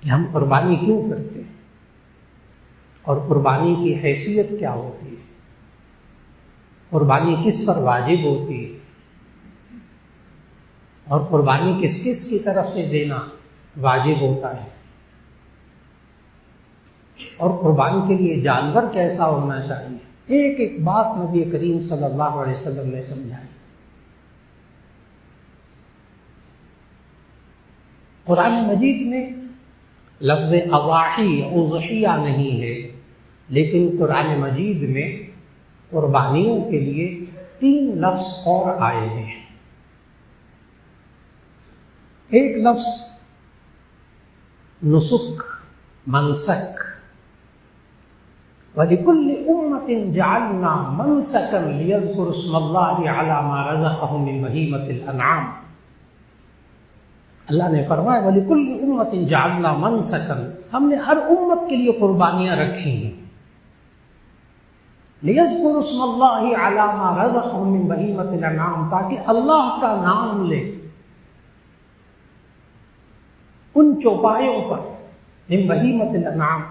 کہ ہم قربانی کیوں کرتے ہیں اور قربانی کی حیثیت کیا ہوتی ہے، قربانی کس پر واجب ہوتی ہے، اور قربانی کس کس کی طرف سے دینا واجب ہوتا ہے، اور قربانی کے لیے جانور کیسا ہونا چاہیے، ایک ایک بات نبی کریم صلی اللہ علیہ وسلم نے سمجھائی۔ قرآن مجید میں لفظ اضاحی اضحیہ نہیں ہے، لیکن قرآن مجید میں قربانیوں کے لیے 3 لفظ اور آئے ہیں۔ ایک لفظ نسک، منسک، وَلِكُلِّ أُمَّةٍ جَعَلْنَا مَنسَكًا لِيَذْكُرُوا اسْمَ اللَّهِ عَلَى مَا رَزَقَهُم مِّن بَهِيمَةِ الْأَنْعَامِ۔ اللہ نے فرمایا وَلِكُلِّ أُمَّةٍ جَعَلْنَا مَنسَكًا، ہم نے ہر امت کے لیے قربانیاں رکھی ہیں، لِيَذْكُرُوا اسْمَ اللَّهِ عَلَى مَا رَزَقَهُم مِّن بَهِيمَةِ الْأَنْعَامِ، تاکہ اللہ کا نام لے ان چوپایوں پر، من بہیمۃ الانعام۔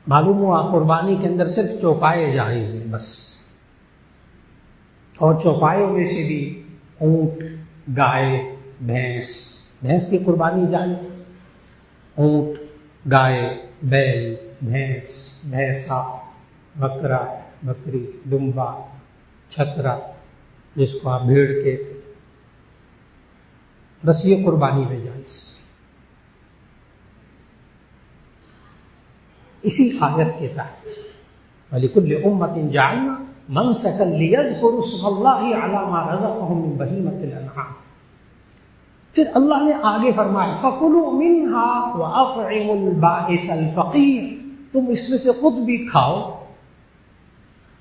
معلوم ہوا قربانی کے اندر صرف چوپائے جائز ہیں بس، اور چوپایوں میں سے بھی اونٹ، گائے، بھینس کی قربانی جائز، اونٹ، گائے، بیل، بھینس، بھینسا، بکرا، بکری، دمبا، چھترا جس کو آپ بھیڑ کہتے، بس یہ قربانی میں جائز۔ اسی آیت کے تحت وَلِكُلِّ أُمَّةٍ جَعَلْنَا مَنسَكًا لِيَذْكُرُوا اسْمَ اللَّهِ عَلَى مَا رَزَقَهُم مِّن بَهِيمَةِ الْأَنْعَامِ۔ پھر اللہ نے آگے فرمایا فَكُلُوا مِنْهَا وَأَطْعِمُوا الْبَائِسَ الْفَقِيرَ، تم اس میں سے خود بھی کھاؤ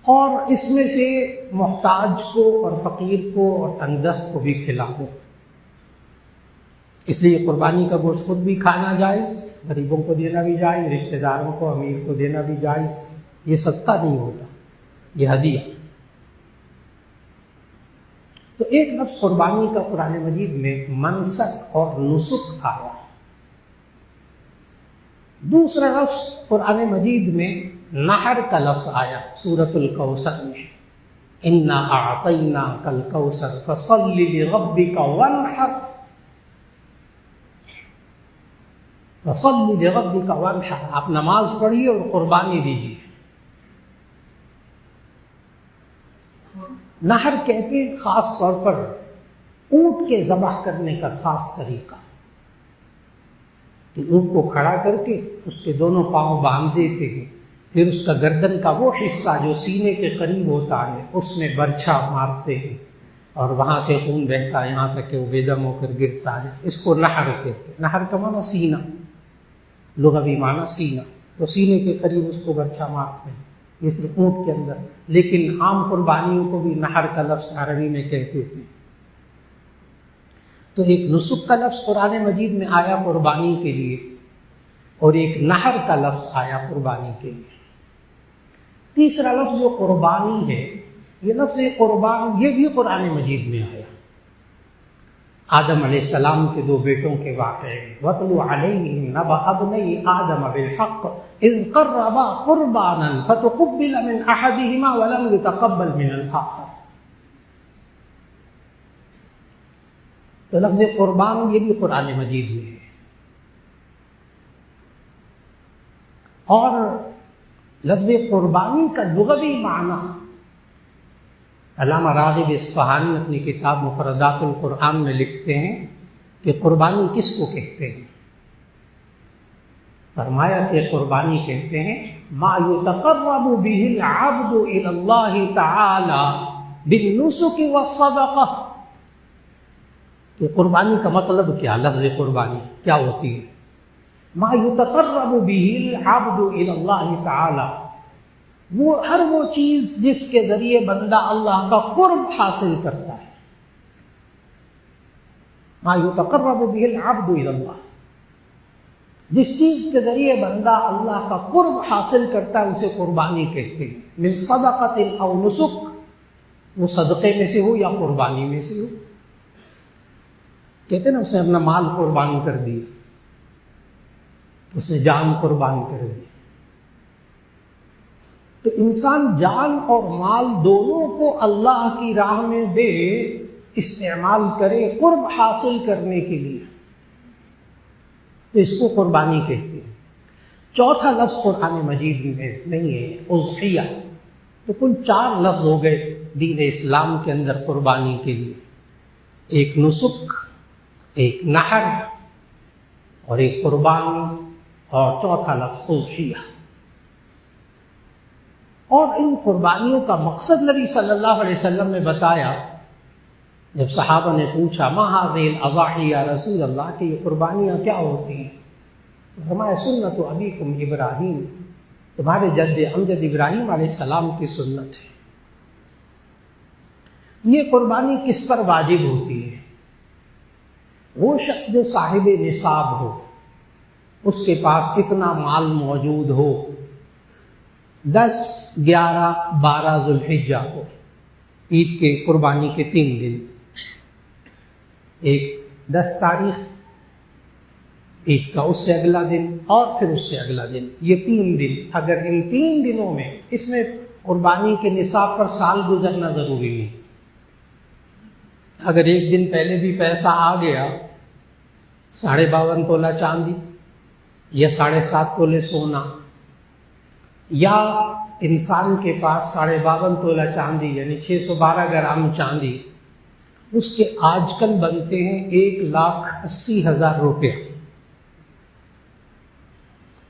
اور اس میں سے محتاج کو اور فقیر کو اور تنگدست کو بھی کھلا دو۔ اس لیے قربانی کا گوشت خود بھی کھانا جائز، غریبوں کو دینا بھی جائز، رشتہ داروں کو، امیر کو دینا بھی جائز۔ یہ صدقہ نہیں ہوتا، یہ ہدیہ۔ تو ایک لفظ قربانی کا قرآن مجید میں منسک اور نسک آیا۔ دوسرا لفظ قرآن مجید میں نحر کا لفظ آیا سورۃ الکوثر میں، اِنَّا أَعْطَيْنَاكَ الْكَوْثَرَ فَصَلِّ لِرَبِّكَ وَانْحَرْ، فَصَلِّ لِرَبِّكَ وَانْحَرْ، آپ نماز پڑھیے اور قربانی دیجیے۔ نحر کہتے ہیں خاص طور پر اونٹ کے ذبح کرنے کا خاص طریقہ، کہ اونٹ کو کھڑا کر کے اس کے دونوں پاؤں باندھ دیتے ہیں، پھر اس کا گردن کا وہ حصہ جو سینے کے قریب ہوتا ہے اس میں برچھا مارتے ہیں اور وہاں سے خون بہتا ہے یہاں تک کہ وہ بے دم ہو کر گرتا ہے، اس کو نحر کہتے ہیں۔ نحر کا معنی سینہ، لغوی معنی سینہ، تو سینے کے قریب اس کو برچھا مارتے ہیں، یہ صرف اونٹ کے اندر، لیکن عام قربانیوں کو بھی نحر کا لفظ عربی میں کہتے تھے۔ تو ایک نسک کا لفظ قرآن مجید میں آیا قربانی کے لیے، اور ایک نحر کا لفظ آیا قربانی کے لیے۔ تیسرا لفظ جو قربانی ہے، یہ لفظ قربان یہ بھی قرآن مجید میں آیا۔ آدم علیہ السلام کے 2 بیٹوں کے واقعے، وَاتْلُ عَلَيْهِمْ نَبَأَ ابْنَيْ آدَمَ بِالْحَقِّ إِذْ قَرَّبَا قُرْبَانًا فَتُقُبِّلَ مِنْ أَحَدِهِمَا وَلَمْ يُتَقَبَّلْ مِنَ الْآخَرِ۔ تو لفظ قربان یہ بھی قرآن مجید میں ہے، اور لفظ قربانی کا لغوی معنی علامہ راغب اصفہانی اپنی کتاب مفردات القرآن میں لکھتے ہیں کہ قربانی کس کو کہتے ہیں؟ فرمایا کہ قربانی کہتے ہیں ما یتقرب به العبد الی اللہ تعالی بالنسک والصدقہ، کہ قربانی کا مطلب کیا، لفظ قربانی کیا ہوتی ہے؟ ما یتقرب به العبد الی اللہ تعالی، ہر وہ چیز جس کے ذریعے بندہ اللہ کا قرب حاصل کرتا ہے۔ ما یتقرب به العبد الی اللہ، جس چیز کے ذریعے بندہ اللہ کا قرب حاصل کرتا ہے اسے قربانی کہتے ہیں۔ من صدقۃ او نسک، وہ صدقے میں سے ہو یا قربانی میں سے ہو، کہتے ہیں نا اس نے اپنا مال قربان کر دیا، اس نے جان قربان کر دی۔ تو انسان جان اور مال دونوں کو اللہ کی راہ میں دے، استعمال کرے قرب حاصل کرنے کے لیے، تو اس کو قربانی کہتے ہیں۔ چوتھا لفظ قرآن مجید میں نہیں ہے، اضحیہ۔ تو کل 4 لفظ ہو گئے دین اسلام کے اندر قربانی کے لیے، ایک نسک، ایک نحر اور ایک قربانی، اور چوتھا لفظ اضحیہ۔ اور ان قربانیوں کا مقصد نبی صلی اللہ علیہ وسلم نے بتایا۔ جب صحابہ نے پوچھا ما هذه الاضاحی یا رسول اللہ کہ یہ قربانیاں کیا ہوتی ہیں، فرمایا سنت ابیکم ابراہیم، تمہارے جد امجد ابراہیم علیہ السلام کی سنت ہے۔ یہ قربانی کس پر واجب ہوتی ہے؟ وہ شخص جو صاحب نصاب ہو، اس کے پاس اتنا مال موجود ہو، 10، 11، 12 ذوالحجہ کو، عید کے قربانی کے 3 دن، ایک 10 تاریخ عید کا، اس سے اگلا دن، اور پھر اس سے اگلا دن، یہ 3 دن۔ اگر ان 3 دنوں میں، اس میں قربانی کے نصاب پر سال گزرنا ضروری نہیں۔ اگر ایک دن پہلے بھی پیسہ آ گیا، 52.5 تولہ چاندی یا 7.5 تولے سونا، یا انسان کے پاس 52.5 تولہ چاندی یعنی 612 گرام چاندی، اس کے آج کل بنتے ہیں 1,80,000 روپیہ۔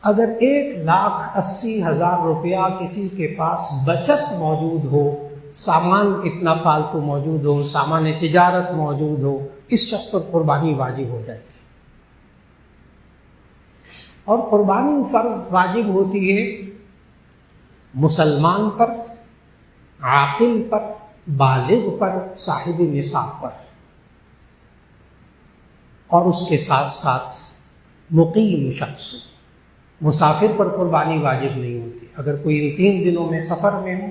اگر 1,80,000 روپیہ کسی کے پاس بچت موجود ہو، سامان اتنا فالتو موجود ہو، سامان تجارت موجود ہو، اس شخص پر قربانی واجب ہو جائے گی۔ اور قربانی فرض واجب ہوتی ہے مسلمان پر، عاقل پر، بالغ پر، صاحب نصاب پر، اور اس کے ساتھ ساتھ مقیم شخص، مسافر پر قربانی واجب نہیں ہوتی۔ اگر کوئی ان 3 دنوں میں سفر میں ہو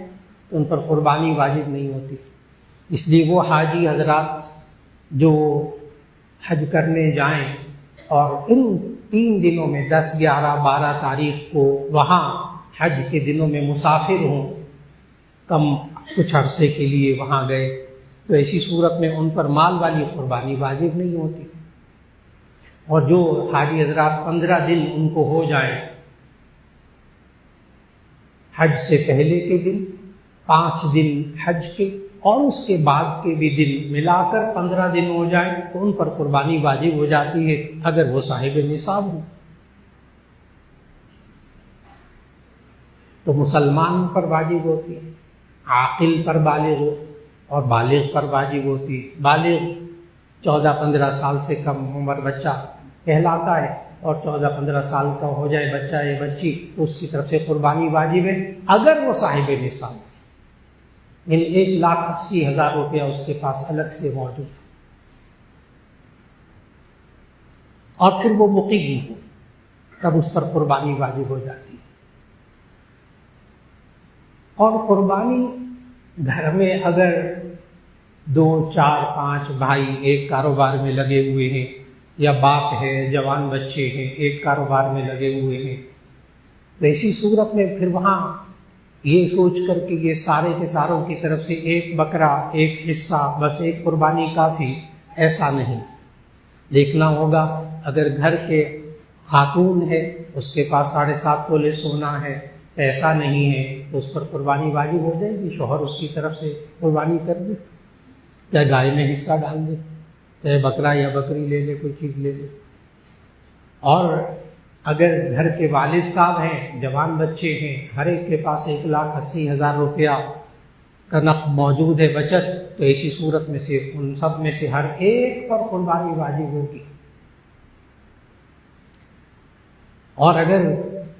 تو ان پر قربانی واجب نہیں ہوتی۔ اس لیے وہ حاجی حضرات جو حج کرنے جائیں اور ان 3 دنوں میں 10، 11، 12 تاریخ کو وہاں حج کے دنوں میں مسافر ہوں، کم کچھ عرصے کے لیے وہاں گئے، تو ایسی صورت میں ان پر مال والی قربانی واجب نہیں ہوتی۔ اور جو حاجی حضرات 15 دن ان کو ہو جائیں، حج سے پہلے کے دن، 5 دن حج کے، اور اس کے بعد کے بھی دن ملا کر 15 دن ہو جائیں، تو ان پر قربانی واجب ہو جاتی ہے اگر وہ صاحب نصاب ہو۔ تو مسلمان پر واجب ہوتی ہے، عاقل پر بالغ ہو، اور بالغ پر واجب ہوتی ہے۔ بالغ 14-15 سال سے کم عمر بچہ کہلاتا ہے، اور 14-15 سال کا ہو جائے بچہ یا بچی تو اس کی طرف سے قربانی واجب ہے اگر وہ صاحب نصاب ہے، یعنی 1,80,000 روپیہ اس کے پاس الگ سے موجود ہے، اور پھر وہ مقیم ہو، تب اس پر قربانی واجب ہو جاتی ہے۔ اور قربانی گھر میں اگر 2، 4، 5 بھائی ایک کاروبار میں لگے ہوئے ہیں، یا باپ ہے، جوان بچے ہیں، ایک کاروبار میں لگے ہوئے ہیں، تو ایسی صورت میں پھر وہاں یہ سوچ کر کہ یہ سارے کے ساروں کی طرف سے ایک بکرا، ایک حصہ، بس ایک قربانی کافی، ایسا نہیں۔ دیکھنا ہوگا اگر گھر کے خاتون ہے، اس کے پاس 7.5 تولے سونا ہے، پیسہ نہیں ہے، تو اس پر قربانی واجب ہو جائے گی، شوہر اس کی طرف سے قربانی کر دے، چاہے گائے میں حصہ ڈال دے، چاہے بکرا یا بکری لے لے، کوئی چیز لے لے۔ اور اگر گھر کے والد صاحب ہیں، جوان بچے ہیں، ہر ایک کے پاس 1,80,000 روپیہ کا نقد موجود ہے بچت، تو ایسی صورت میں سے ان سب میں سے ہر ایک پر قربانی واجب ہوگی۔ اور اگر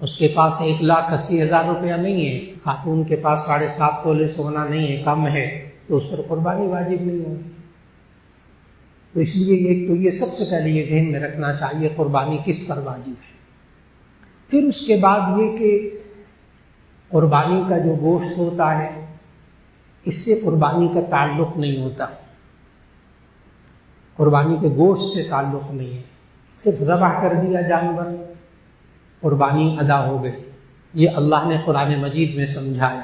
اس کے پاس 1,80,000 روپیہ نہیں ہے، خاتون کے پاس 7.5 تولے سونا نہیں ہے، کم ہے، تو اس پر قربانی واجب نہیں ہوگی۔ تو اس لیے ایک تو یہ سب سے پہلے یہ ذہن میں رکھنا چاہیے قربانی کس پر واجب ہے۔ پھر اس کے بعد یہ کہ قربانی کا جو گوشت ہوتا ہے، اس سے قربانی کا تعلق نہیں ہوتا، قربانی کے گوشت سے تعلق نہیں ہے، صرف ذبح کر دیا جانور، قربانی ادا ہو گئی. یہ اللہ نے قرآن مجید میں سمجھایا.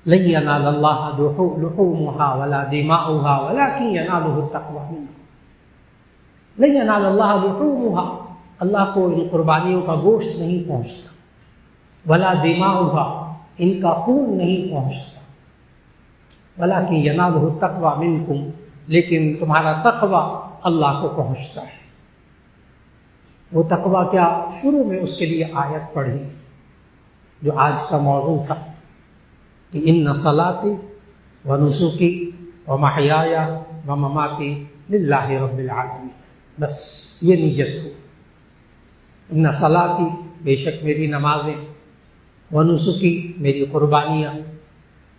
لن ینال اللہ لحومها ولا دماؤها ولکن ینالہ التقوی منکم. لن ینال اللہ لحومها، اللہ کو ان قربانیوں کا گوشت نہیں پہنچتا، ولا دماؤها، ان کا خون نہیں پہنچتا، ولکن ینالہ التقوی منکم، لیکن تمہارا تقوی اللہ کو پہنچتا ہے. وہ تقوی کیا؟ شروع میں اس کے لیے آیت پڑھی جو آج کا موضوع تھا کہ ان صلاتی و نسکی و محیای و مماتی للہ رب العالمین. بس یہ نیت ہو. ان صلاتی، بے شک میری نمازیں، و نسکی میری قربانیاں،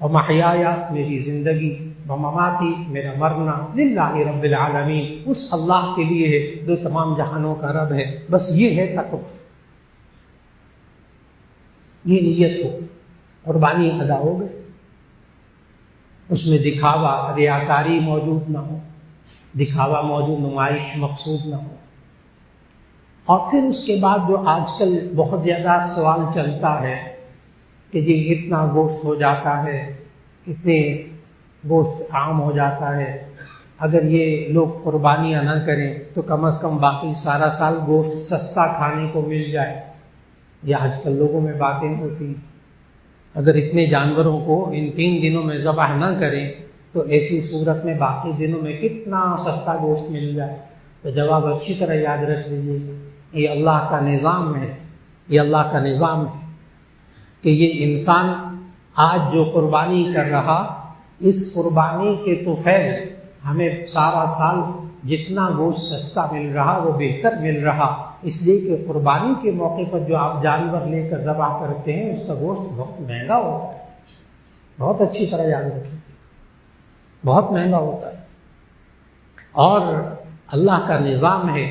و محیای میری زندگی، و مماتی میرا مرنا، للہ رب العالمین، اس اللہ کے لیے ہے جو تمام جہانوں کا رب ہے. بس یہ ہے تقوی. یہ نیت ہو، قربانی ادا ہو گئی. اس میں دکھاوا، ریاکاری موجود نہ ہو، دکھاوا موجود، نمائش مقصود نہ ہو. اور پھر اس کے بعد جو آج کل بہت زیادہ سوال چلتا ہے کہ جی اتنا گوشت ہو جاتا ہے، اتنے گوشت عام ہو جاتا ہے، اگر یہ لوگ قربانیاں نہ کریں تو کم از کم باقی سارا سال گوشت سستا کھانے کو مل جائے. یہ آج کل لوگوں میں باتیں ہوتی ہیں. اگر اتنے جانوروں کو ان 3 دنوں میں ذبح نہ کریں تو ایسی صورت میں باقی دنوں میں کتنا سستا گوشت مل جائے. تو جواب اچھی طرح یاد رکھ لیجیے، یہ اللہ کا نظام ہے. یہ اللہ کا نظام ہے کہ یہ انسان آج جو قربانی کر رہا، اس قربانی کے طفیل ہمیں سارا سال جتنا گوشت سستا مل رہا وہ بہتر مل رہا، اس لیے کہ قربانی کے موقع پر جو آپ جانور لے کر ذبح کرتے ہیں اس کا گوشت بہت مہنگا ہوتا ہے. بہت اچھی طرح یاد رکھیں، بہت مہنگا ہوتا ہے. اور اللہ کا نظام ہے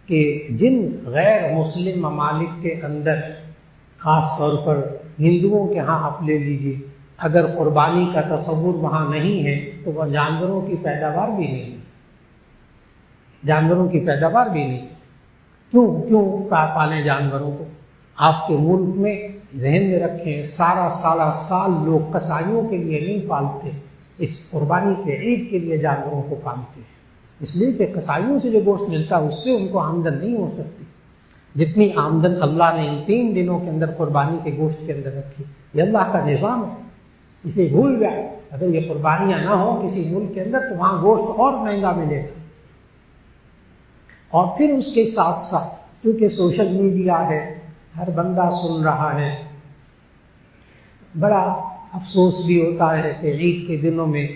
کہ جن غیر مسلم ممالک کے اندر، خاص طور پر ہندوؤں کے ہاں آپ لے لیجیے، اگر قربانی کا تصور وہاں نہیں ہے تو وہ جانوروں کی پیداوار بھی نہیں ہے. جانوروں کی پیداوار بھی نہیں ہے. کیوں پالیں جانوروں کو؟ آپ کے ملک میں ذہن میں رکھیں، سارا سال لوگ قصائیوں کے لیے نہیں پالتے، اس قربانی کے عید کے لیے جانوروں کو پالتے ہیں. اس لیے کہ قصائیوں سے جو گوشت ملتا ہے اس سے ان کو آمدن نہیں ہو سکتی جتنی آمدن اللہ نے ان 3 دنوں کے اندر قربانی کے گوشت کے اندر رکھی. یہ اللہ کا نظام ہے. اسے بھول جائے، اگر یہ قربانیاں نہ ہوں کسی ملک کے اندر تو وہاں گوشت اور مہنگا ملے گا. اور پھر اس کے ساتھ ساتھ چونکہ سوشل میڈیا ہے، ہر بندہ سن رہا ہے، بڑا افسوس بھی ہوتا ہے کہ عید کے دنوں میں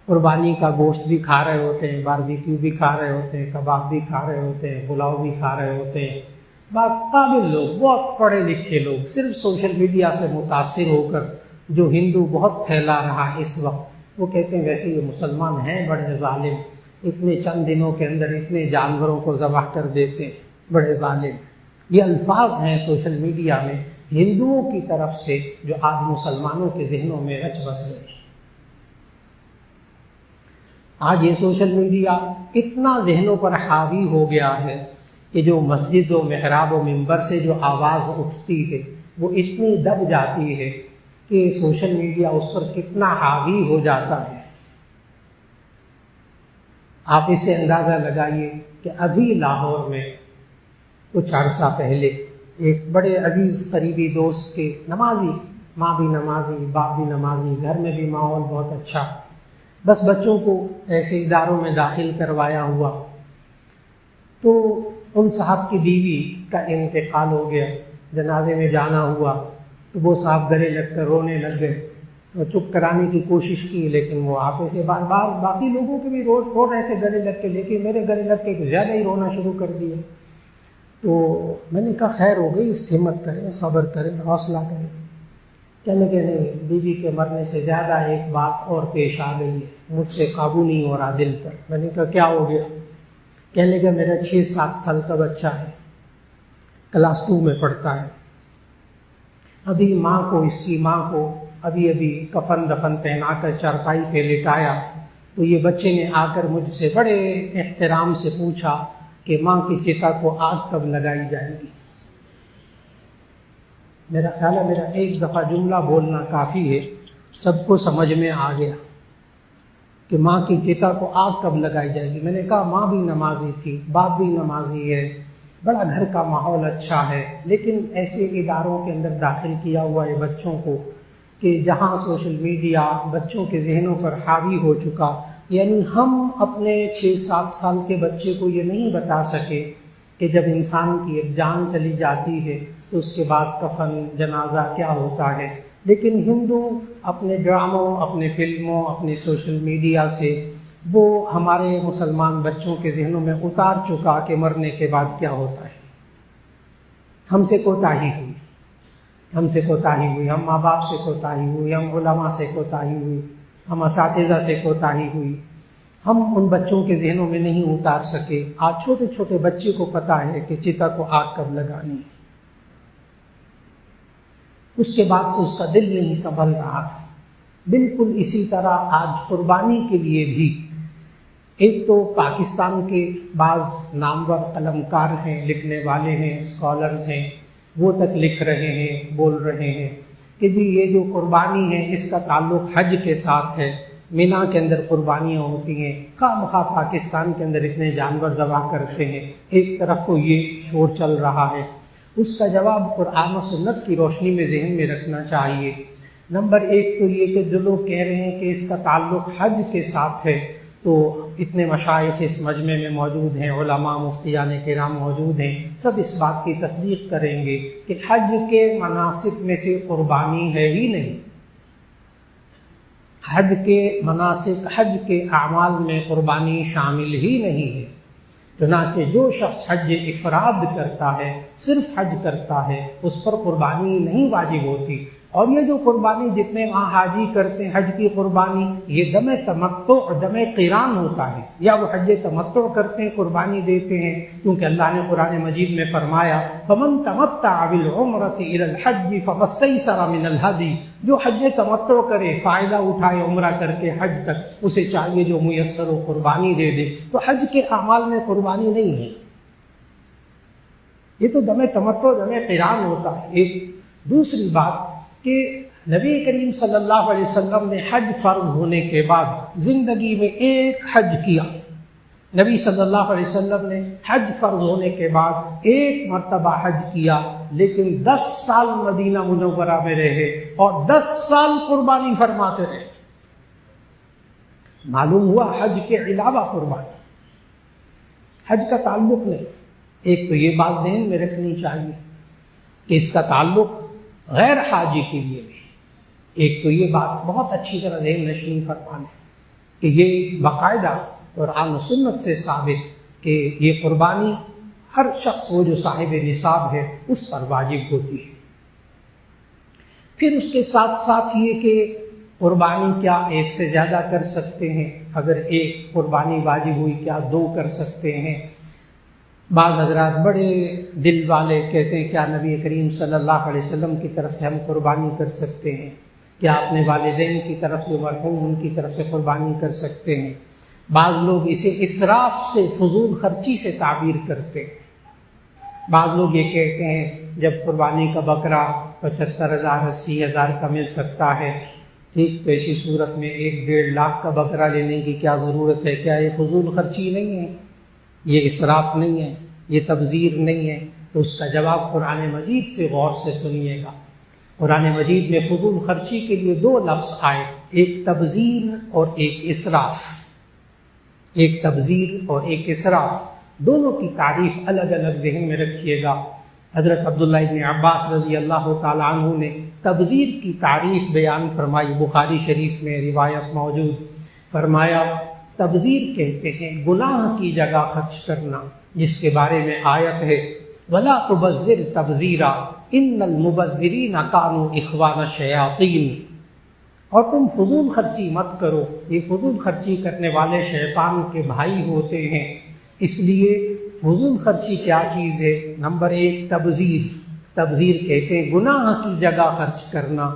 قربانی کا گوشت بھی کھا رہے ہوتے ہیں، باربیکیو بھی کھا رہے ہوتے ہیں، کباب بھی کھا رہے ہوتے ہیں، پلاؤ بھی کھا رہے ہوتے ہیں. بات قابل لوگ، بہت پڑھے لکھے لوگ، صرف سوشل میڈیا سے متاثر ہو کر جو ہندو بہت پھیلا رہا ہے اس وقت، وہ کہتے ہیں ویسے یہ مسلمان ہیں بڑے ظالم، اتنے چند دنوں کے اندر اتنے جانوروں کو ذبح کر دیتے ہیں، بڑے ظالم. یہ الفاظ ہیں سوشل میڈیا میں ہندوؤں کی طرف سے جو آج مسلمانوں کے ذہنوں میں رچ بس گئے. آج یہ سوشل میڈیا اتنا ذہنوں پر حاوی ہو گیا ہے کہ جو مسجد و محراب و منبر سے جو آواز اٹھتی ہے وہ اتنی دب جاتی ہے کہ سوشل میڈیا اس پر کتنا حاوی ہو جاتا ہے. آپ اس سے اندازہ لگائیے کہ ابھی لاہور میں کچھ عرصہ پہلے ایک بڑے عزیز قریبی دوست کے نمازی، ماں بھی نمازی، باپ بھی نمازی، گھر میں بھی ماحول بہت اچھا، بس بچوں کو ایسے اداروں میں داخل کروایا ہوا تو ان صاحب کی بیوی کا انتقال ہو گیا. جنازے میں جانا ہوا تو وہ صاحب گلے لگ کر رونے لگ گئے. وہ چپ کرانے کی کوشش کی لیکن وہ آپے سے بار بار باقی لوگوں کے بھی رو رہے تھے گلے لگ کے، لیکن میرے گلے لگ کے زیادہ ہی رونا شروع کر دیا. تو میں نے کہا خیر ہو گئی، ہمت کریں، صبر کریں، حوصلہ کریں. کہنے کہ نہیں، بیوی کے مرنے سے زیادہ ایک بات اور پیش آ گئی ہے، مجھ سے قابو نہیں ہو رہا دل پر. میں نے کہا کیا ہو گیا؟ کہنے کہ میرا 6-7 سال کا بچہ ہے، کلاس 2 میں پڑھتا ہے. ابھی اس کی ماں کو ابھی کفن دفن پہنا کر چارپائی پہ لٹایا تو یہ بچے نے آ کر مجھ سے بڑے احترام سے پوچھا کہ ماں کی چتا کو آگ کب لگائی جائے گی۔ میرا خیال ہے میرا ایک دفعہ جملہ بولنا کافی ہے، سب کو سمجھ میں آ گیا کہ ماں کی چتا کو آگ کب لگائی جائے گی۔ میں نے کہا ماں بھی نمازی تھی، باپ بھی نمازی ہے، بڑا گھر کا ماحول اچھا ہے، لیکن ایسے اداروں کے اندر داخل کیا ہوا ہے بچوں کو کہ جہاں سوشل میڈیا بچوں کے ذہنوں پر حاوی ہو چکا، یعنی ہم اپنے 6-7 سال کے بچے کو یہ نہیں بتا سکے کہ جب انسان کی ایک جان چلی جاتی ہے تو اس کے بعد کفن جنازہ کیا ہوتا ہے، لیکن ہندو اپنے ڈراموں، اپنے فلموں، اپنے سوشل میڈیا سے وہ ہمارے مسلمان بچوں کے ذہنوں میں اتار چکا کہ مرنے کے بعد کیا ہوتا ہے۔ ہم سے کوتاہی ہوئی، ہم ماں باپ سے کوتاہی ہوئی، ہم علماء سے کوتاہی ہوئی، ہم اساتذہ سے کوتاہی ہوئی، ہم ان بچوں کے ذہنوں میں نہیں اتار سکے۔ آج چھوٹے چھوٹے بچے کو پتہ ہے کہ چتا کو آگ کب لگانی ہے، اس کے بعد سے اس کا دل نہیں سنبھل رہا تھا۔ بالکل اسی طرح آج قربانی کے لیے بھی ایک تو پاکستان کے بعض نامور قلمکار ہیں، لکھنے والے ہیں، اسکالرز ہیں، وہ تک لکھ رہے ہیں، بول رہے ہیں کہ جی یہ جو قربانی ہے اس کا تعلق حج کے ساتھ ہے، مینا کے اندر قربانیاں ہوتی ہیں، خواہ مخواہ پاکستان کے اندر اتنے جانور ذبح کرتے ہیں، ایک طرف تو یہ شور چل رہا ہے۔ اس کا جواب قرآن و سنت کی روشنی میں ذہن میں رکھنا چاہیے۔ نمبر ایک تو یہ کہ جو لوگ کہہ رہے ہیں کہ اس کا تعلق حج کے ساتھ ہے، تو اتنے مشائخ اس مجمع میں موجود ہیں، علماء مفتیان کرام موجود ہیں، سب اس بات کی تصدیق کریں گے کہ حج کے مناسک میں سے قربانی ہے ہی نہیں۔ حج کے مناسک، حج کے اعمال میں قربانی شامل ہی نہیں ہے۔ چنانچہ جو شخص حج افراد کرتا ہے، صرف حج کرتا ہے، اس پر قربانی نہیں واجب ہوتی۔ اور یہ جو قربانی جتنے وہاں حاجی کرتے ہیں حج کی قربانی، یہ دم تمتع اور دم قران ہوتا ہے، یا وہ حج تمتع کرتے ہیں قربانی دیتے ہیں، کیونکہ اللہ نے قرآن مجید میں فرمایا فمن تمتع بالعمرۃ الی الحج فما استیسر من الہدی، جو حج تمتع کرے، فائدہ اٹھائے عمرہ کر کے حج تک، اسے چاہیے جو میسر ہو قربانی دے دے۔ تو حج کے اعمال میں قربانی نہیں ہے، یہ تو دم تمتع دم قران ہوتا ہے۔ ایک دوسری بات کہ نبی کریم صلی اللہ علیہ وسلم نے حج فرض ہونے کے بعد زندگی میں ایک حج کیا۔ نبی صلی اللہ علیہ وسلم نے حج فرض ہونے کے بعد ایک مرتبہ حج کیا، لیکن 10 سال مدینہ منورہ میں رہے اور 10 سال قربانی فرماتے رہے۔ معلوم ہوا حج کے علاوہ قربانی، حج کا تعلق نہیں۔ ایک تو یہ بات ذہن میں رکھنی چاہیے کہ اس کا تعلق غیر حاجی کے لیے بھی۔ ایک تو یہ بات بہت اچھی طرح ذہن نشین فرمانے کہ یہ باقاعدہ قرآن و سنت سے ثابت کہ یہ قربانی ہر شخص وہ جو صاحب نصاب ہے اس پر واجب ہوتی ہے۔ پھر اس کے ساتھ ساتھ یہ کہ قربانی کیا ایک سے زیادہ کر سکتے ہیں؟ اگر ایک قربانی واجب ہوئی کیا 2 کر سکتے ہیں؟ بعض حضرات بڑے دل والے کہتے ہیں کیا نبی کریم صلی اللہ علیہ وسلم کی طرف سے ہم قربانی کر سکتے ہیں؟ کیا اپنے والدین کی طرف جو مرحوم ان کی طرف سے قربانی کر سکتے ہیں؟ بعض لوگ اسے اسراف سے، فضول خرچی سے تعبیر کرتے ہیں۔ بعض لوگ یہ کہتے ہیں جب قربانی کا بکرا 75,000 80,000 کا مل سکتا ہے، ٹھیک، پیشی صورت میں 1-1.5 لاکھ کا بکرا لینے کی کیا ضرورت ہے؟ کیا یہ فضول خرچی نہیں ہے؟ یہ اسراف نہیں ہے؟ یہ تبذیر نہیں ہے؟ تو اس کا جواب قرآن مجید سے غور سے سنیے گا۔ قرآن مجید میں فضول خرچی کے لیے 2 لفظ آئے، ایک تبذیر اور ایک اسراف۔ ایک تبذیر اور ایک اسراف، دونوں کی تعریف الگ الگ ذہن میں رکھیے گا۔ حضرت عبداللہ ابن عباس رضی اللہ تعالیٰ عنہ نے تبذیر کی تعریف بیان فرمائی، بخاری شریف میں روایت موجود، فرمایا تبذیر کہتے ہیں گناہ کی جگہ خرچ کرنا، جس کے بارے میں آیت ہے وَلَا تُبَذِّرْ تَبْذِيرًا إِنَّ الْمُبَذِّرِينَ كَانُوا إِخْوَانَ الشَّيَاطِينِ، اور تم فضول خرچی مت کرو، یہ فضول خرچی کرنے والے شیطان کے بھائی ہوتے ہیں۔ اس لیے فضول خرچی کیا چیز ہے؟ نمبر 1 تبذیر۔ تبذیر کہتے ہیں گناہ کی جگہ خرچ کرنا۔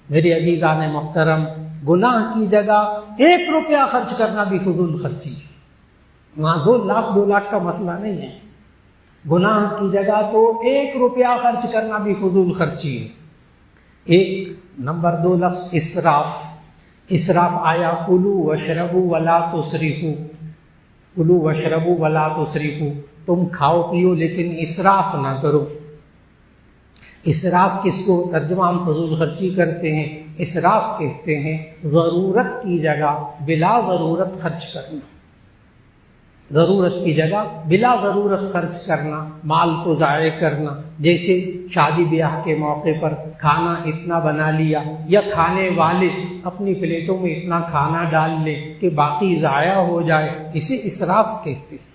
میرے عزیزان محترم، گناہ کی جگہ 1 روپیہ خرچ کرنا بھی فضول خرچی ہے۔ وہاں 2 لاکھ کا مسئلہ نہیں ہے. گناہ کی جگہ تو 1 روپیہ خرچ کرنا بھی فضول خرچی ہے. نمبر 2 لفظ اسراف. اسراف آیا کلوا واشربوا ولا تسرفوا. کلوا واشربوا ولا تسرفوا، تم کھاؤ پیو لیکن اسراف نہ کرو. اسراف کس کو ترجمہ ہم فضول خرچی کرتے ہیں، اسراف کہتے ہیں ضرورت کی جگہ بلا ضرورت خرچ کرنا. ضرورت کی جگہ بلا ضرورت خرچ کرنا، مال کو ضائع کرنا. جیسے شادی بیاہ کے موقع پر کھانا اتنا بنا لیا، یا کھانے والے اپنی پلیٹوں میں اتنا کھانا ڈال لیں کہ باقی ضائع ہو جائے، اسے اسراف کہتے ہیں.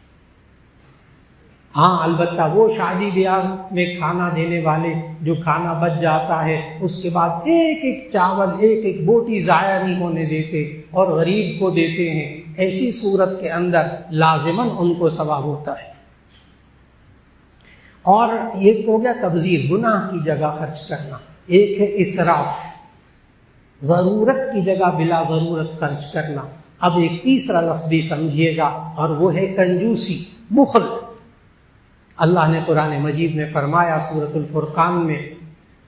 ہاں البتہ وہ شادی بیاہ میں کھانا دینے والے جو کھانا بچ جاتا ہے اس کے بعد ایک ایک چاول ایک ایک بوٹی ضائع نہیں ہونے دیتے اور غریب کو دیتے ہیں، ایسی صورت کے اندر لازماً ان کو ثواب ہوتا ہے. اور ایک ہو گیا تبذیر، گناہ کی جگہ خرچ کرنا. ایک ہے اسراف، ضرورت کی جگہ بلا ضرورت خرچ کرنا. اب ایک تیسرا لفظ بھی سمجھیے گا اور وہ ہے کنجوسی، بخل. اللہ نے قرآن مجید میں فرمایا سورۃ الفرقان میں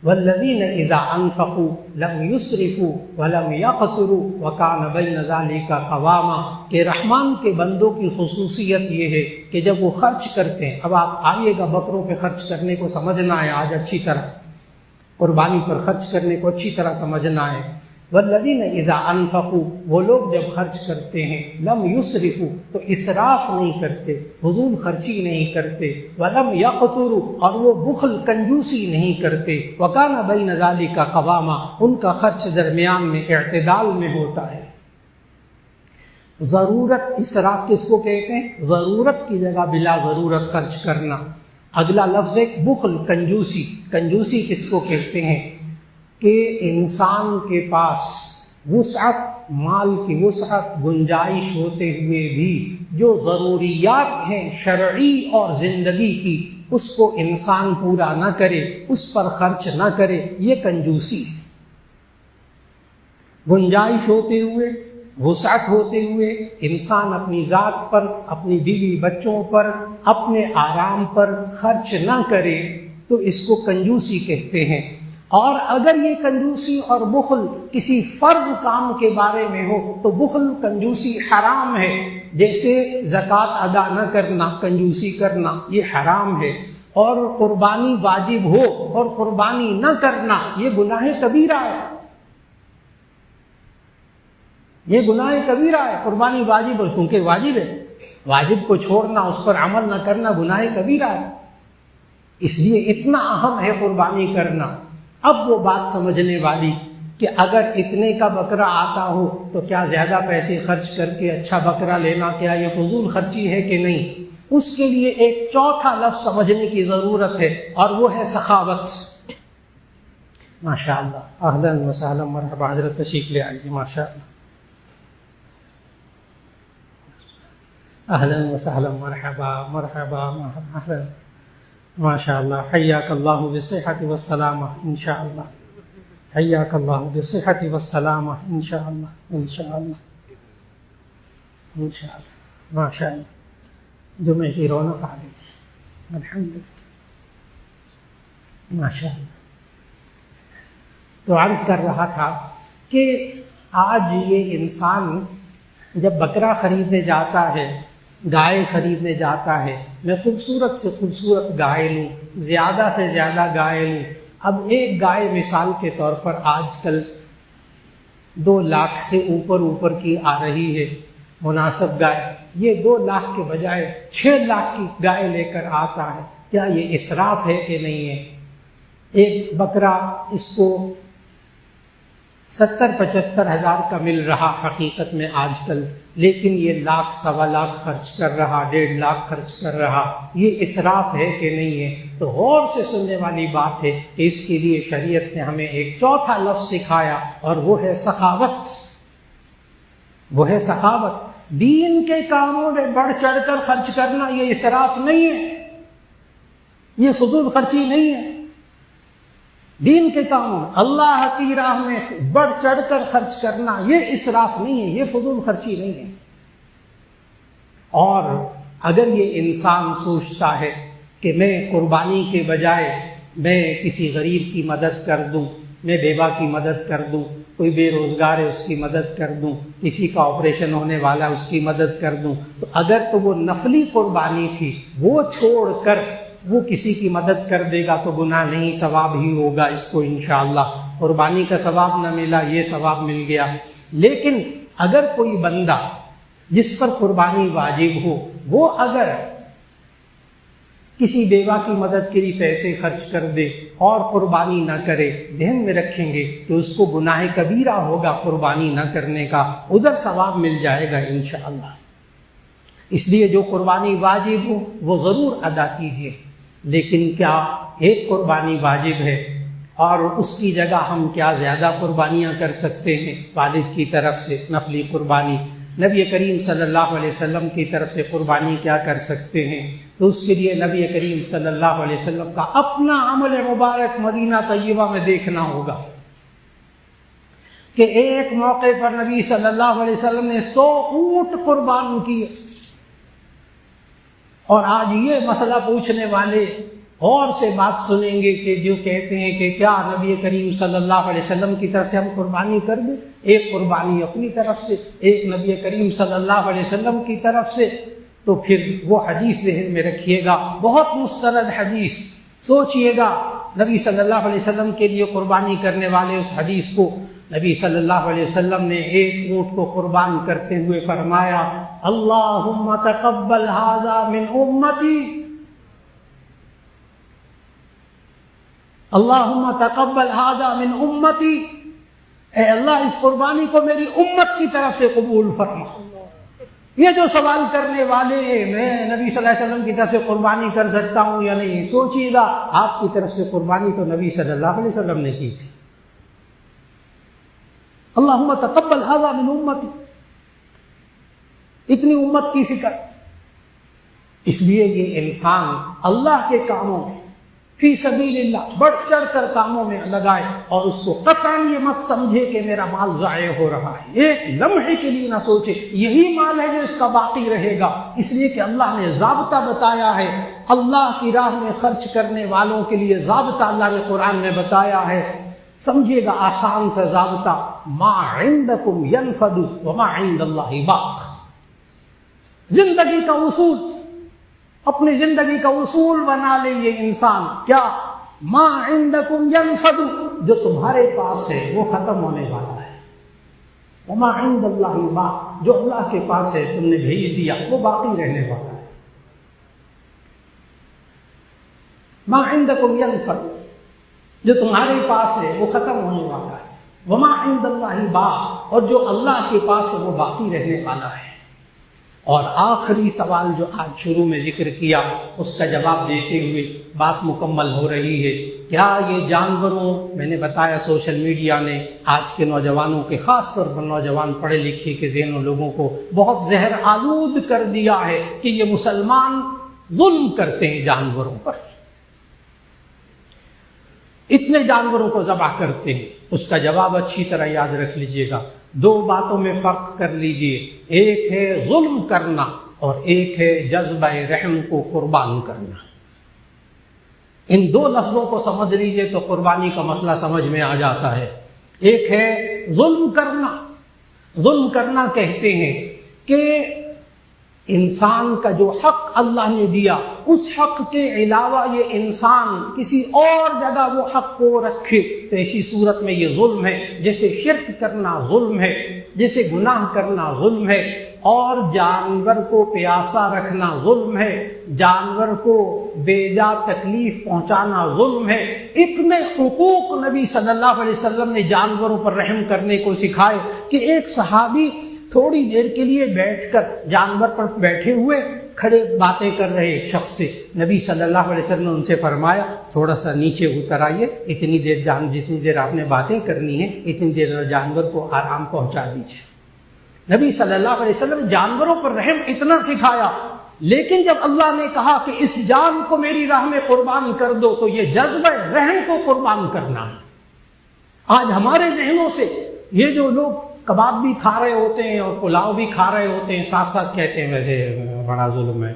والذین اذا انفقوا لم یسرفوا ولم یقتروا وکان بین ذلک قواما، کہ رحمان کے بندوں کی خصوصیت یہ ہے کہ جب وہ خرچ کرتے ہیں، اب آپ آئیے گا بکروں پہ خرچ کرنے کو سمجھنا ہے آج اچھی طرح، قربانی پر خرچ کرنے کو اچھی طرح سمجھنا ہے. والذین اذا انفقوا، وہ لوگ جب خرچ کرتے ہیں، لم یسرفوا تو اسراف نہیں کرتے، فضول خرچی نہیں کرتے، ولم یقتروا اور وہ بخل کنجوسی نہیں کرتے، وکان بین ذلک قواما، ان کا خرچ درمیان میں اعتدال میں ہوتا ہے. ضرورت، اسراف کس کو کہتے ہیں؟ ضرورت کی جگہ بلا ضرورت خرچ کرنا. اگلا لفظ ہے بخل، کنجوسی. کنجوسی کس کو کہتے ہیں؟ کہ انسان کے پاس وسعت، مال کی وسعت، گنجائش ہوتے ہوئے بھی جو ضروریات ہیں شرعی اور زندگی کی، اس کو انسان پورا نہ کرے، اس پر خرچ نہ کرے، یہ کنجوسی ہے. گنجائش ہوتے ہوئے، وسعت ہوتے ہوئے انسان اپنی ذات پر، اپنی بیوی بچوں پر، اپنے آرام پر خرچ نہ کرے تو اس کو کنجوسی کہتے ہیں. اور اگر یہ کنجوسی اور بخل کسی فرض کام کے بارے میں ہو تو بخل، کنجوسی حرام ہے. جیسے زکوٰۃ ادا نہ کرنا، کنجوسی کرنا، یہ حرام ہے. اور قربانی واجب ہو اور قربانی نہ کرنا، یہ گناہ کبیرہ ہے. یہ گناہ کبیرہ ہے. قربانی واجب ہے کیونکہ واجب ہے، واجب کو چھوڑنا، اس پر عمل نہ کرنا گناہ کبیرہ ہے. اس لیے اتنا اہم ہے قربانی کرنا. اب وہ بات سمجھنے والی کہ اگر اتنے کا بکرا آتا ہو تو کیا زیادہ پیسے خرچ کر کے اچھا بکرا لینا کیا یہ فضول خرچی ہے کہ نہیں؟ اس کے لیے ایک چوتھا لفظ سمجھنے کی ضرورت ہے اور وہ ہے سخاوت. ماشاء اللہ، اہلاً و سہلاً، مرحبا، حضرت تشریف لے آئیے. ماشاء اللہ، اہلاً و سہلاً، مرحبا مرحبا، اہلاً، ماشاء اللہ. حیاک اللہ بالصحۃ والسلامہ انشاءاللہ. حیاک اللہ بالصحۃ والسلامہ انشاءاللہ، انشاءاللہ، انشاءاللہ. ماشاء اللہ، جمعے کی رونق آ گئی تھی، الحمدللہ. ماشاء اللہ. تو عرض کر رہا تھا کہ آج یہ انسان جب بکرا خریدنے جاتا ہے، گائے خریدنے جاتا ہے، میں خوبصورت سے خوبصورت گائے لوں، زیادہ سے زیادہ گائے لوں. اب ایک گائے مثال کے طور پر آج کل 2 لاکھ سے اوپر کی آ رہی ہے مناسب گائے. یہ 2 لاکھ کے بجائے 6 لاکھ کی گائے لے کر آتا ہے. کیا یہ اسراف ہے کہ نہیں ہے؟ ایک بکرا اس کو 70-75 ہزار کا مل رہا حقیقت میں آج کل، لیکن یہ 1 سوا لاکھ خرچ کر رہا، 1.5 لاکھ خرچ کر رہا. یہ اسراف ہے کہ نہیں ہے؟ تو غور سے سننے والی بات ہے کہ اس کے لیے شریعت نے ہمیں ایک چوتھا لفظ سکھایا اور وہ ہے سخاوت. وہ ہے سخاوت. دین کے کاموں میں بڑھ چڑھ کر خرچ کرنا یہ اسراف نہیں ہے، یہ فضول خرچی نہیں ہے. دین کے کاموں، اللہ کی راہ میں بڑھ چڑھ کر خرچ کرنا یہ اسراف نہیں ہے، یہ فضول خرچی نہیں ہے. اور اگر یہ انسان سوچتا ہے کہ میں قربانی کے بجائے میں کسی غریب کی مدد کر دوں، میں بیوہ کی مدد کر دوں، کوئی بے روزگار ہے اس کی مدد کر دوں، کسی کا آپریشن ہونے والا ہے اس کی مدد کر دوں، تو اگر تو وہ نفلی قربانی تھی وہ چھوڑ کر وہ کسی کی مدد کر دے گا تو گناہ نہیں، ثواب ہی ہوگا اس کو انشاءاللہ۔ قربانی کا ثواب نہ ملا، یہ ثواب مل گیا۔ لیکن اگر کوئی بندہ جس پر قربانی واجب ہو وہ اگر کسی بیوہ کی مدد کے لیے پیسے خرچ کر دے اور قربانی نہ کرے، ذہن میں رکھیں گے کہ اس کو گناہ کبیرہ ہوگا قربانی نہ کرنے کا، ادھر ثواب مل جائے گا انشاءاللہ۔ اس لیے جو قربانی واجب ہو وہ ضرور ادا کیجیے۔ لیکن کیا ایک قربانی واجب ہے اور اس کی جگہ ہم کیا زیادہ قربانیاں کر سکتے ہیں والد کی طرف سے نفلی قربانی؟ نبی کریم صلی اللہ علیہ وسلم کی طرف سے قربانی کیا کر سکتے ہیں؟ تو اس کے لیے نبی کریم صلی اللہ علیہ وسلم کا اپنا عمل مبارک مدینہ طیبہ میں دیکھنا ہوگا کہ ایک موقع پر نبی صلی اللہ علیہ وسلم نے 100 اونٹ قربان کیے، اور آج یہ مسئلہ پوچھنے والے اور سے بات سنیں گے کہ جو کہتے ہیں کہ کیا نبی کریم صلی اللہ علیہ وسلم کی طرف سے ہم قربانی کر دیں، ایک قربانی اپنی طرف سے، ایک نبی کریم صلی اللہ علیہ وسلم کی طرف سے، تو پھر وہ حدیث ذہن میں رکھیے گا، بہت مستند حدیث، سوچئے گا نبی صلی اللہ علیہ وسلم کے لیے قربانی کرنے والے اس حدیث کو نبی صلی اللہ علیہ وسلم نے ایک اونٹ کو قربان کرتے ہوئے فرمایا، اللہم تقبل ھذا من امتی، اللہم تقبل ھذا من امتی، اے اللہ اس قربانی کو میری امت کی طرف سے قبول فرما۔ یہ جو سوال کرنے والے ہیں میں نبی صلی اللہ علیہ وسلم کی طرف سے قربانی کر سکتا ہوں یا نہیں، سوچیے گا آپ کی طرف سے قربانی تو نبی صلی اللہ علیہ وسلم نے کی تھی۔ اللہم تقبل ھذا من امتی، اتنی امت کی فکر۔ اس لیے یہ انسان اللہ کے کاموں میں فی سبیل اللہ بڑھ چڑھ کر کاموں میں لگائے، اور اس کو قطعاً یہ مت سمجھے کہ میرا مال ضائع ہو رہا ہے، ایک لمحے کے لیے نہ سوچے یہی مال ہے جو اس کا باقی رہے گا، اس لیے کہ اللہ نے ضابطہ بتایا ہے، اللہ کی راہ میں خرچ کرنے والوں کے لیے ضابطہ اللہ نے قرآن میں بتایا ہے۔ سمجھے گا آسان سا ضابطہ، ما عندکم ینفد وما عند اللہ باق، زندگی کا اصول، اپنی زندگی کا اصول بنا لے یہ انسان، کیا؟ ما عندکم ینفد، جو تمہارے پاس ہے وہ ختم ہونے والا ہے، وما عند اللہ باق، جو اللہ کے پاس ہے تم نے بھیج دیا وہ باقی رہنے والا ہے۔ ما عندکم ینفد، جو تمہارے پاس ہے وہ ختم ہونے والا ہے، وما عند اللہ باق، اور جو اللہ کے پاس ہے وہ باقی رہنے والا ہے۔ اور آخری سوال جو آج شروع میں ذکر کیا اس کا جواب دیتے ہوئے بات مکمل ہو رہی ہے، کیا یہ جانوروں، میں نے بتایا سوشل میڈیا نے آج کے نوجوانوں کے، خاص طور پر نوجوان پڑھے لکھے کے ذہنوں لوگوں کو بہت زہر آلود کر دیا ہے کہ یہ مسلمان ظلم کرتے ہیں جانوروں پر، اتنے جانوروں کو ذبح کرتے ہیں۔ اس کا جواب اچھی طرح یاد رکھ لیجئے گا، دو باتوں میں فرق کر لیجئے، ایک ہے ظلم کرنا اور ایک ہے جذبہ رحم کو قربان کرنا۔ ان دو لفظوں کو سمجھ لیجئے تو قربانی کا مسئلہ سمجھ میں آ جاتا ہے۔ ایک ہے ظلم کرنا، ظلم کرنا کہتے ہیں کہ انسان کا جو حق اللہ نے دیا اس حق کے علاوہ یہ انسان کسی اور جگہ وہ حق کو رکھے تو ایسی صورت میں یہ ظلم ہے، جیسے شرک کرنا ظلم ہے، جیسے گناہ کرنا ظلم ہے، اور جانور کو پیاسا رکھنا ظلم ہے، جانور کو بے جا تکلیف پہنچانا ظلم ہے۔ اتنے حقوق نبی صلی اللہ علیہ وسلم نے جانوروں پر رحم کرنے کو سکھائے کہ ایک صحابی تھوڑی دیر کے لیے بیٹھ کر جانور پر بیٹھے ہوئے کھڑے باتیں کر رہے ایک شخص سے، نبی صلی اللہ علیہ وسلم نے ان سے فرمایا تھوڑا سا نیچے اتر آئیے، اتنی دیر جتنی دیر آپ نے باتیں کرنی ہے اتنی دیر جانور کو آرام پہنچا دیجیے۔ نبی صلی اللہ علیہ وسلم جانوروں پر رحم اتنا سکھایا، لیکن جب اللہ نے کہا کہ اس جان کو میری راہ میں قربان کر دو تو یہ جذبہ رحم کو قربان کرنا ہے۔ آج ہمارے ذہنوں سے یہ جو لوگ کباب بھی کھا رہے ہوتے ہیں اور پلاؤ بھی کھا رہے ہوتے ہیں، ساتھ ساتھ کہتے ہیں ویسے بڑا ظلم ہے۔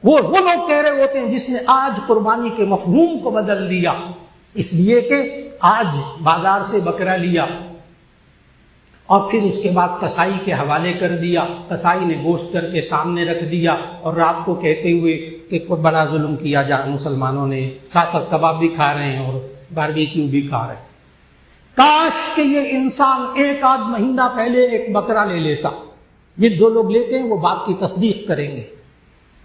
وہ لوگ کہہ رہے ہوتے ہیں جس نے آج قربانی کے مفہوم کو بدل دیا، اس لیے کہ آج بازار سے بکرا لیا اور پھر اس کے بعد قصائی کے حوالے کر دیا، قصائی نے گوشت کر کے سامنے رکھ دیا اور رات کو کہتے ہوئے کہ بڑا ظلم کیا جا مسلمانوں نے، ساتھ ساتھ کباب بھی کھا رہے ہیں اور باربیکیو بھی کھا رہے ہیں۔ کاش کہ یہ انسان ایک آدھ مہینہ پہلے ایک بکرا لے لیتا، یہ دو لوگ لیتے ہیں وہ بات کی تصدیق کریں گے،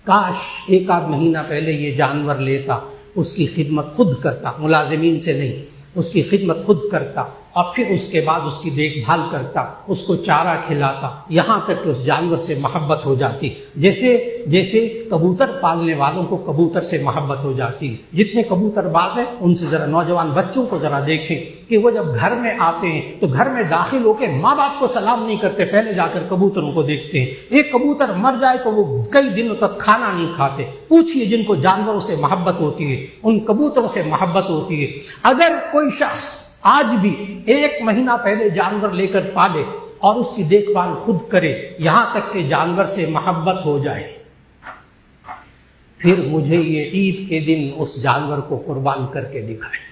کاش ایک آدھ مہینہ پہلے یہ جانور لیتا، اس کی خدمت خود کرتا، ملازمین سے نہیں، اس کی خدمت خود کرتا اور پھر اس کے بعد اس کی دیکھ بھال کرتا، اس کو چارہ کھلاتا، یہاں تک کہ اس جانور سے محبت ہو جاتی، جیسے کبوتر پالنے والوں کو کبوتر سے محبت ہو جاتی۔ جتنے کبوتر باز ہیں ان سے ذرا نوجوان بچوں کو ذرا دیکھیں کہ وہ جب گھر میں آتے ہیں تو گھر میں داخل ہو کے ماں باپ کو سلام نہیں کرتے، پہلے جا کر کبوتروں کو دیکھتے ہیں۔ ایک کبوتر مر جائے تو وہ کئی دنوں تک کھانا نہیں کھاتے۔ پوچھئے جن کو جانوروں سے محبت ہوتی ہے، ان کبوتروں سے محبت ہوتی ہے۔ اگر کوئی شخص آج بھی ایک مہینہ پہلے جانور لے کر پالے اور اس کی دیکھ بھال خود کرے، یہاں تک کہ جانور سے محبت ہو جائے، پھر مجھے یہ عید کے دن اس جانور کو قربان کر کے دکھائے۔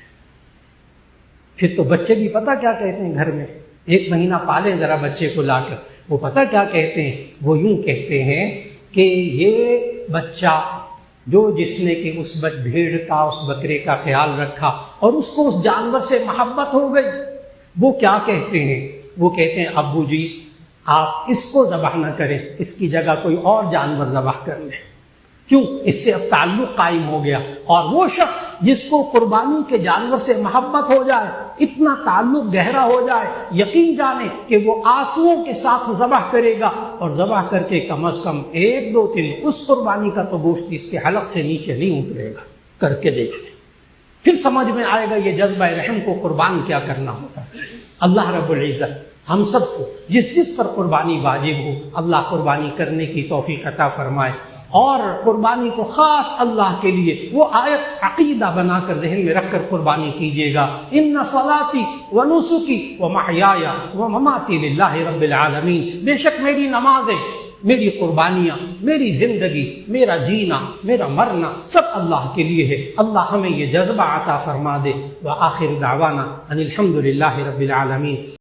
پھر تو بچے بھی پتہ کیا کہتے ہیں، گھر میں ایک مہینہ پالے ذرا بچے کو لا کر، وہ پتہ کیا کہتے ہیں، وہ یوں کہتے ہیں کہ یہ بچہ جس نے کہ اس بھیڑ کا، اس بکرے کا خیال رکھا اور اس کو اس جانور سے محبت ہو گئی، وہ کیا کہتے ہیں، وہ کہتے ہیں ابو جی آپ اس کو ذبح نہ کریں، اس کی جگہ کوئی اور جانور ذبح کر لیں۔ کیوں؟ اس سے اب تعلق قائم ہو گیا، اور وہ شخص جس کو قربانی کے جانور سے محبت ہو جائے، اتنا تعلق گہرا ہو جائے، یقین جانے کہ وہ آنسوؤں کے ساتھ ذبح کرے گا، اور ذبح کر کے کم از کم 1-2 دن اس قربانی کا تو گوشت اس کے حلق سے نیچے نہیں اترے گا۔ کر کے دیکھ لیں، پھر سمجھ میں آئے گا یہ جذبہ رحم کو قربان کیا کرنا ہوتا ہے۔ اللہ رب العزت ہم سب کو جس پر قربانی واجب ہو، اللہ قربانی کرنے کی توفیق عطا فرمائے، اور قربانی کو خاص اللہ کے لیے وہ آیت عقیدہ بنا کر ذہن میں رکھ کر قربانی کیجیے گا۔ ان صلاتی و نسکی و محیایا و مماتی للہ رب العالمین، بے شک میری نمازیں، میری قربانیاں، میری زندگی، میرا جینا، میرا مرنا سب اللہ کے لیے ہے۔ اللہ ہمیں یہ جذبہ عطا فرما دے۔ وآخر دعوانا ان الحمد للہ رب العالمین۔